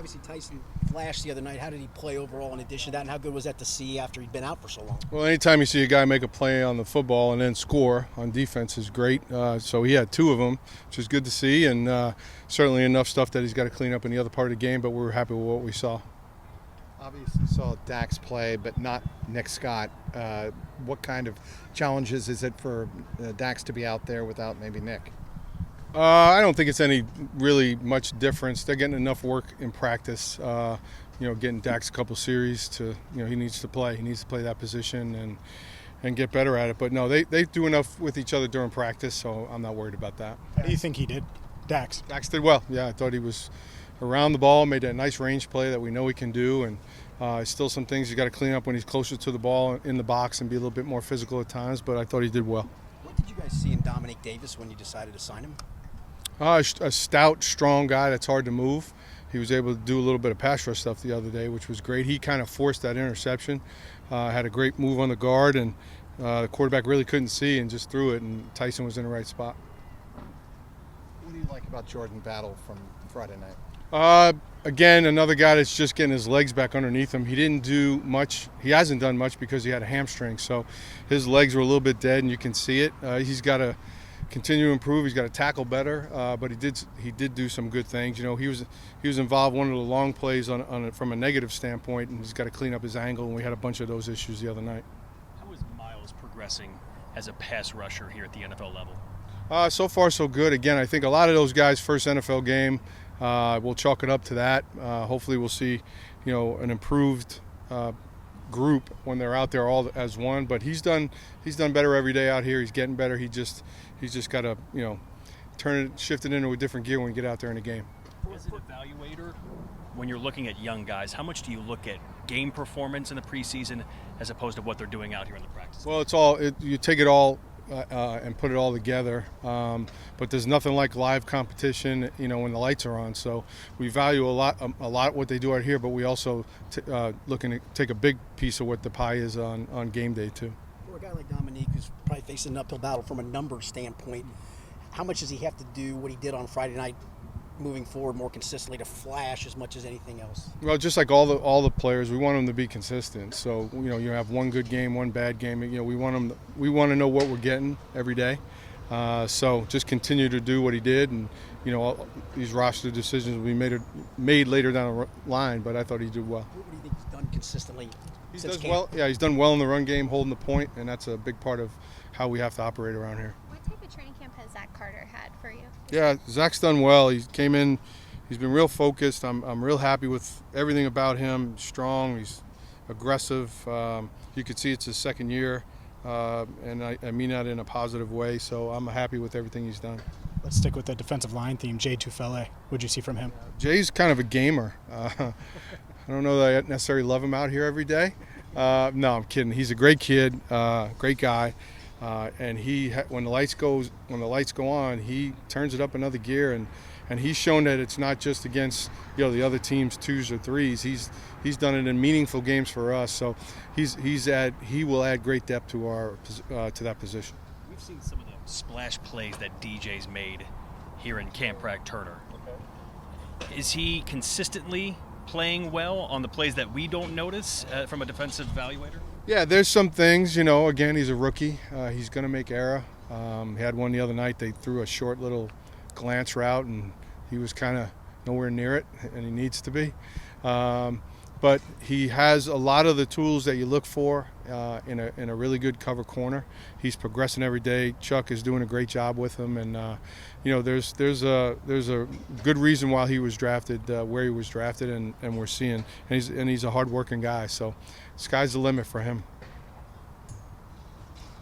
Obviously, Tycen flashed the other night. How did he play overall in addition to that, and how good was that to see after he'd been out for so long? Well, anytime you see a guy make a play on the football and then score on defense is great. So he had two of them, which is good to see, and certainly enough stuff that he's got to clean up in the other part of the game, but we were happy with what we saw. Obviously saw Dax play, but not Nick Scott. What kind of challenges is it for Dax to be out there without maybe Nick? I don't think it's any really much difference. They're getting enough work in practice. Getting Dax a couple series to, he needs to play. He needs to play that position and get better at it. But no, they do enough with each other during practice, so I'm not worried about that. How do you think he did, Dax? Dax did well. Yeah, I thought he was around the ball, made that nice range play that we know he can do, and still some things you got to clean up when he's closer to the ball in the box and be a little bit more physical at times, but I thought he did well. What did you guys see in Dominique Davis when you decided to sign him? A stout, strong guy that's hard to move. He was able to do a little bit of pass rush stuff the other day, which was great. He kind of forced that interception, had a great move on the guard, and the quarterback really couldn't see and just threw it, and Tycen was in the right spot. What do you like about Jordan Battle from Friday night? Again, another guy that's just getting his legs back underneath him. He didn't do much. He hasn't done much because he had a hamstring, so his legs were a little bit dead, and you can see it. He's got to continue to improve. He's got to tackle better, but he did do some good things. He was involved one of the long plays from a negative standpoint, and he's got to clean up his angle. And we had a bunch of those issues the other night. How is Myles progressing as a pass rusher here at the NFL level? So far, so good. Again, I think a lot of those guys' first NFL game, we'll chalk it up to that. Hopefully, we'll see, an improved group when they're out there all as one. But he's done better every day out here. He's getting better. He's just got to shift it into a different gear when we get out there in the game. As an evaluator, when you're looking at young guys, how much do you look at game performance in the preseason as opposed to what they're doing out here in the practice? Well, you take it all and put it all together, but there's nothing like live competition, when the lights are on. So we value a lot what they do out here, but we also looking to take a big piece of what the pie is on game day too. For a guy like Dominique, who's probably facing an uphill battle from a numbers standpoint, how much does he have to do what he did on Friday night moving forward more consistently to flash as much as anything else? Well, just like all the players, we want them to be consistent. So you have one good game, one bad game. We want to know what we're getting every day. So just continue to do what he did, and all these roster decisions will be made later down the line. But I thought he did well. What do you think he's done consistently? He does well. Yeah, he's done well in the run game, holding the point, and that's a big part of how we have to operate around here. What type of training camp has Zach Carter had for you? Yeah, Zach's done well. He came in. He's been real focused. I'm real happy with everything about him. He's strong. He's aggressive. You could see it's his second year, and I mean that in a positive way. So I'm happy with everything he's done. Let's stick with the defensive line theme. Jay Tufele, what'd you see from him? Jay's kind of a gamer. I don't know that I necessarily love him out here every day. No, I'm kidding. He's a great kid, great guy. And when the lights go on, he turns it up another gear, and he's shown that it's not just against the other team's twos or threes. He's done it in meaningful games for us. So he will add great depth to that position. We've seen some of the splash plays that DJ's made here in Camp Prague-Turner. Okay. Is he consistently playing well on the plays that we don't notice from a defensive evaluator? Yeah, there's some things, again, he's a rookie. He's going to make error. He had one the other night. They threw a short little glance route, and he was kind of nowhere near it, and he needs to be. But he has a lot of the tools that you look for in a really good cover corner. He's progressing every day. Chuck is doing a great job with him, and there's a good reason why he was drafted where he was drafted, and we're seeing, and he's a hard-working guy. So, sky's the limit for him.